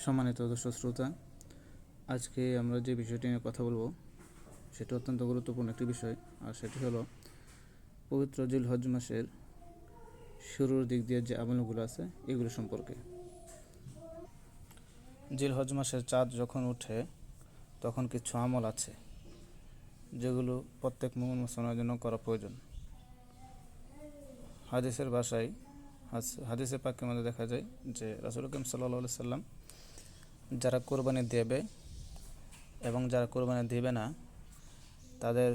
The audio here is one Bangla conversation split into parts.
সম্মানিত দর্শক শ্রোতা, আজকে আমরা যে বিষয়টি নিয়ে কথা বলবো সেটি অত্যন্ত গুরুত্বপূর্ণ একটি বিষয়, আর সেটি হলো পবিত্র জিলহজ মাসের শুরুর দিক দিয়ে যে আমলগুলো আছে এগুলো সম্পর্কে। জিলহজ মাসের চাঁদ যখন ওঠে তখন কিছু আমল আছে যেগুলো প্রত্যেক মুমিন মুসলমানের জন্য করা প্রয়োজন। হাদিসের ভাষায় হাদিসে পাকের মধ্যে দেখা যায় যে রাসূল করিম সাল্লাল্লাহু আলাইহি সাল্লাম যারা কোরবানি দেবে এবং যারা কোরবানি দেবে না তাদের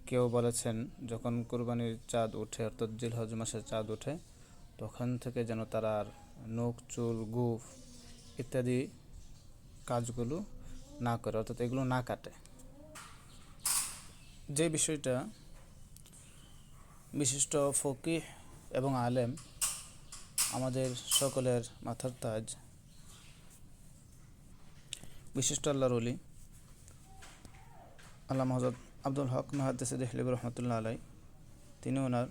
কেউ বলেছেন যখন কোরবানির চাঁদ ওঠে অর্থাৎ জিলহজ মাসের চাঁদ ওঠে তখন থেকে যেন তারা আর নখ চুল গোঁফ ইত্যাদি কাজগুলো না করে, অর্থাৎ এগুলো না কাটে। যে বিষয়টা বিশিষ্ট ফকিহ এবং আলেম আমাদের সকলের মাথার তাজ বিশিষ্ট আল্লাহর ওলি আল্লামা হযরত আব্দুল হক মুহাদ্দিস দেহলভী রহমতুল্লাহ আলাই, তিনি ওনার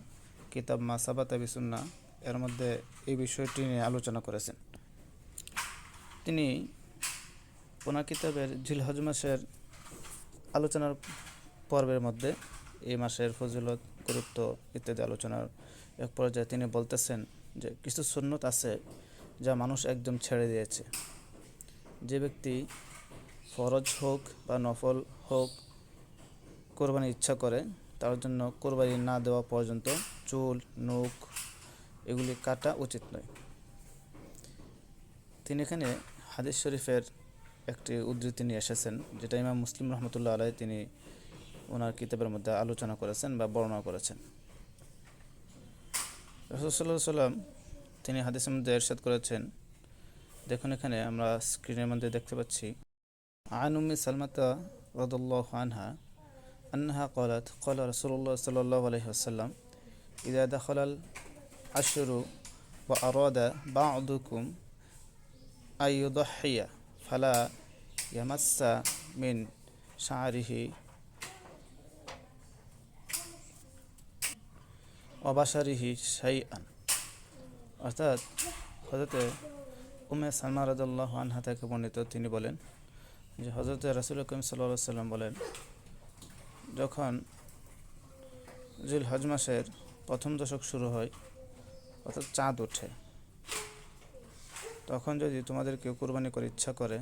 কিতাব মা সাবাতা বিসুন্নাহ এর মধ্যে এই বিষয়টি নিয়ে আলোচনা করেছেন। তিনি ওনার কিতাবের জিলহজ মাসের আলোচনার পর্বের মধ্যে এই মাসের ফজিলত, গুরুত্ব ইত্যাদি আলোচনার এক পর্যায়ে তিনি বলতেছেন যে কিছু সুন্নত আছে যা মানুষ একদম ছেড়ে দিয়েছে। যে ব্যক্তি ফরজ হোক বা নফল হোক কোরবানির ইচ্ছা করে তার জন্য কোরবানি না দেওয়া পর্যন্ত চুল নখ এগুলি কাটা উচিত নয়। তিনি এখানে হাদিস শরীফের একটি উদ্ধৃতি নিয়ে এসেছেন যেটা ইমাম মুসলিম রহমতুল্লাহ আলাই তিনি ওনার কিতাবের মধ্যে আলোচনা করেছেন বা বর্ণনা করেছেন। রাসূল সাল্লাল্লাহু আলাইহি ওয়াসাল্লাম তিনি হাদিসের মধ্যে ইরশাদ করেছেন, দেখুন এখানে আমরা স্ক্রিনের মধ্যে দেখতে পাচ্ছি, আন উম্মি সালমাতা রাদিয়াল্লাহু আনহা আন্নাহা ক্বালাত ক্বালা রাসূলুল্লাহ সাল্লাল্লাহু আলাইহি ওয়াসাল্লাম ইযা দাখালাল আশরু ওয়া আরাদা বা'দুকুম আইয়ুদহিয়া ফালা ইয়ামাসসা মিন শা'রিহি ওয়া বাশারিহি শাইআন। অর্থাৎ হযরতে উম্মে সালমা রাদিয়াল্লাহু আনহা থেকে বর্ণিত, তিনি বলেন যে হযরতে রাসূল করিম সাল্লাল্লাহু আলাইহি ওয়াসাল্লাম বলেন, যখন জিলহজ মাসের প্রথম দশক শুরু হয় অর্থাৎ চাঁদ ওঠে তখন যদি তোমাদের কেউ কুরবানি করে ইচ্ছা করে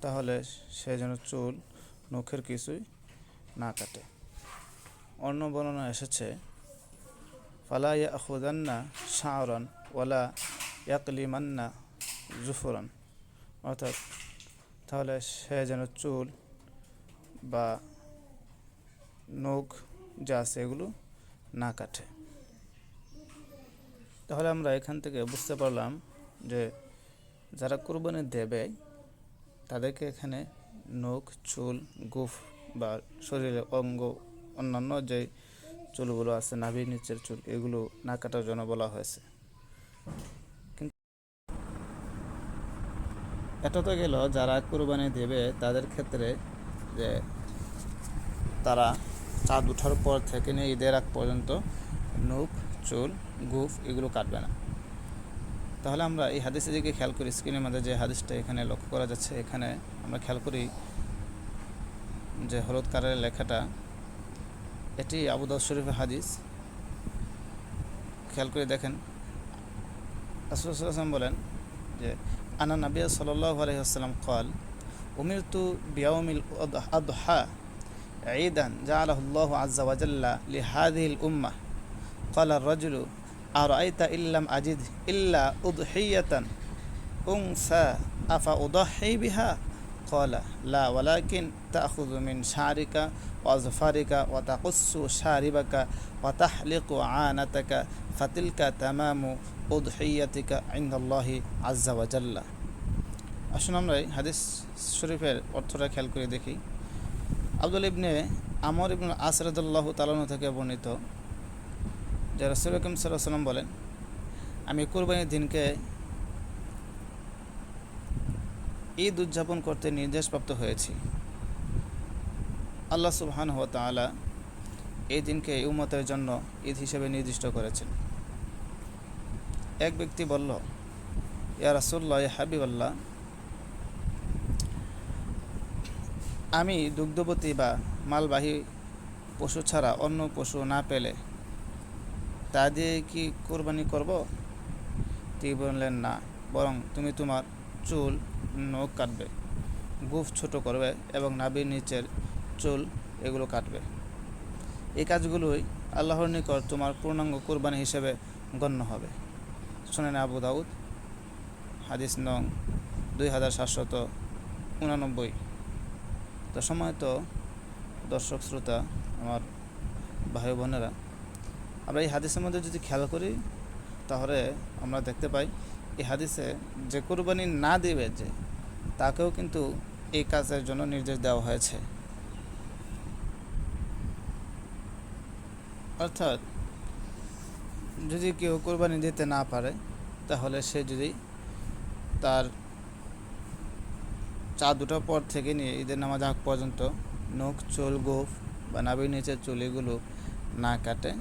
তাহলে সে যেন চুল নখের কিছুই না কাটে। অন্য বর্ণনা এসেছে ফালা ইয়াখুযান্না শা'রান ওয়ালা ইয়াকলিমান্না যুফরান, অর্থাৎ তাহলে সে যেন চুল বা নখ যা আছে এগুলো না কাটে। তাহলে আমরা এখান থেকে বুঝতে পারলাম যে যারা কুরবানি দেবে তাদেরকে এখানে নখ চুল গোঁফ বা শরীরের অঙ্গ অন্যান্য যে চুলগুলো আছে নাভির নিচের চুল এগুলো না কাটার জন্য বলা হয়েছে। কিন্তু এটা তো গেল যারা কুরবানি দেবে তাদের ক্ষেত্রে, যে তারা চাঁদ ওঠার পর থেকে নিয়ে ঈদের আগ পর্যন্ত নখ চুল গোঁফ এগুলো কাটবে না। তাহলে আমরা এই হাদিসের দিকে খেয়াল করি, স্ক্রিনের মধ্যে যে হাদিসটা এখানে লক্ষ্য করা যাচ্ছে, এখানে আমরা খেয়াল করি যে হলুদ কালারের লেখাটা এটি আবু দাউদ শরীফের হাদিস। খেয়াল করে দেখেন রাসূল সাল্লাল্লাহু আলাইহি ওয়াসাল্লাম বলেন যে আনা নবী সাল্লাল্লাহু আলাইহি ওয়াসাল্লাম ক্বাল উমিরতু বিয়াউমিল আদহা ঈদান জাআলাহু আল্লাহু আযজা ওয়া জাল্লা লিহাযিহিল উম্মাহ ক্বালা আর-রাজুলু আরাআইতা ইল্লাম আজিদ ইল্লা উদহিয়াতান উনসা আফা উদহি বিহা ক্বালা লা ওয়ালাকিন তা'খুযু মিন শা'রিকা ওয়া আযফারিকা ওয়া তাকুসসু শারিবাকা ওয়া তাহলিকু আনাতাকা ফাতিলকা তামামু উদহিয়াতিকা ইনদাল্লাহি আযজা ওয়া জাল্লা। আসুন আমরা এই হাদিস শরীফের অর্থটা খেয়াল করে দেখি। আব্দুল ইবনে আমর ইবনে আস রাদিয়াল্লাহু তাআলা থেকে বর্ণিত যে রাসূল করিম সাল্লাল্লাহু আলাইহি ওয়াসাল্লাম বলেন, আমি কুরবানির দিনকে ঈদ উদযাপন করতে নির্দেশপ্রাপ্ত হয়েছি। আল্লাহ সুবহানাহু ওয়া তাআলা এই দিনকে উম্মতের জন্য ঈদ হিসেবে নির্দিষ্ট করেছেন। এক ব্যক্তি বলল, ইয়া রাসূলুল্লাহ, ইয়া হাবিবাল্লাহ, আমি দুগ্ধবতী বা মালবাহী পশু ছাড়া অন্য পশু না পেলে তা দিয়ে কি কোরবানি করব? তিনি বললেন, না, বরং তুমি তোমার চুল, নখ কাটবে, গোঁফ ছোট করবে এবং নাভির নিচের চুল এগুলো কাটবে। এই কাজগুলোই আল্লাহর নিকট তোমার পূর্ণাঙ্গ কোরবানি হিসেবে গণ্য হবে। শুনেন আবু দাউদ, হাদিস নং 2789। তো সময়ত দর্শক শ্রোতা, আমার ভাই বোনেরা, আমরা এই হাদিসের মধ্যে যদি খেয়াল করি তাহলে আমরা দেখতে পাই এই হাদিসে যে কোরবানি না দেবে যে তাকেও কিন্তু এই কাজের জন্য নির্দেশ দেওয়া হয়েছে। অর্থাৎ যদি কেউ কোরবানি দিতে না পারে তাহলে সে যদি তার চাঁদ দুটোর পর থেকে নিয়ে ঈদের নামাজ আগ পর্যন্ত নখ, চুল, গোঁফ বা নাভির নিচের চুল এগুলো না কাটে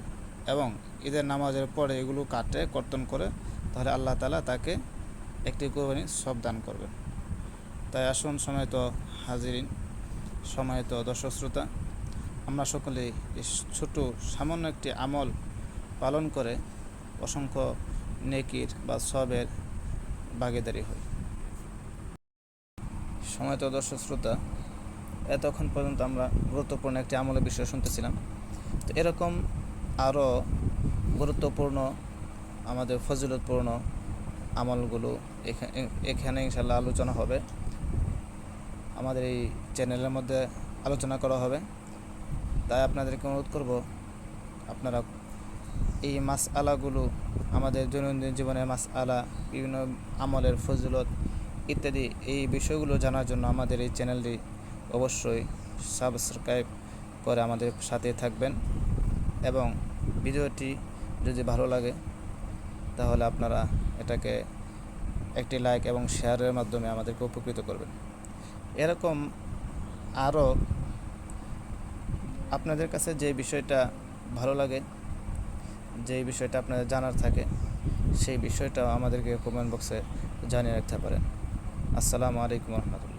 এবং ঈদের নামাজের পরে এগুলো কাটে, কর্তন করে, তাহলে আল্লাহ তাআলা তাকে একটি কোরবানির সব দান করবেন। তাই আসুন সময়ত হাজিরিন, সময়ত দর্শক শ্রোতা, আমরা সকলেই এই ছোট সামান্য একটি আমল পালন করে অসংখ্য নেকির বা সবের ভাগীদারি হই। সময়ত দর্শক শ্রোতা, এতক্ষণ পর্যন্ত আমরা গুরুত্বপূর্ণ একটি আমলের বিষয় শুনতেছিলাম। তো এরকম আরও গুরুত্বপূর্ণ, আমাদের ফজিলতপূর্ণ আমলগুলো এখানে ইনশাল্লাহ আলোচনা হবে, আমাদের এই চ্যানেলের মধ্যে আলোচনা করা হবে। তাই আপনাদেরকে অনুরোধ করব, আপনারা এই মাসআলাগুলো, আমাদের দৈনন্দিন জীবনের মাসআলা, বিভিন্ন আমলের ফজিলত ইত্যাদি এই বিষয়গুলো জানার জন্য আমাদের এই চ্যানেলটি অবশ্যই সাবস্ক্রাইব করে আমাদের সাথে থাকবেন এবং ভিডিওটি যদি ভালো লাগে তাহলে আপনারা এটাকে একটি লাইক এবং শেয়ারের মাধ্যমে আমাদেরকে উপকৃত করবেন। এরকম আরও আপনাদের কাছে যে বিষয়টা ভালো লাগে, যে বিষয়টা আপনাদের জানার থাকে, সেই বিষয়টাও আমাদেরকে কমেন্ট বক্সে জানিয়ে রাখতে পারেন। আসসালামু আলাইকুম রহমতুল্লাহ।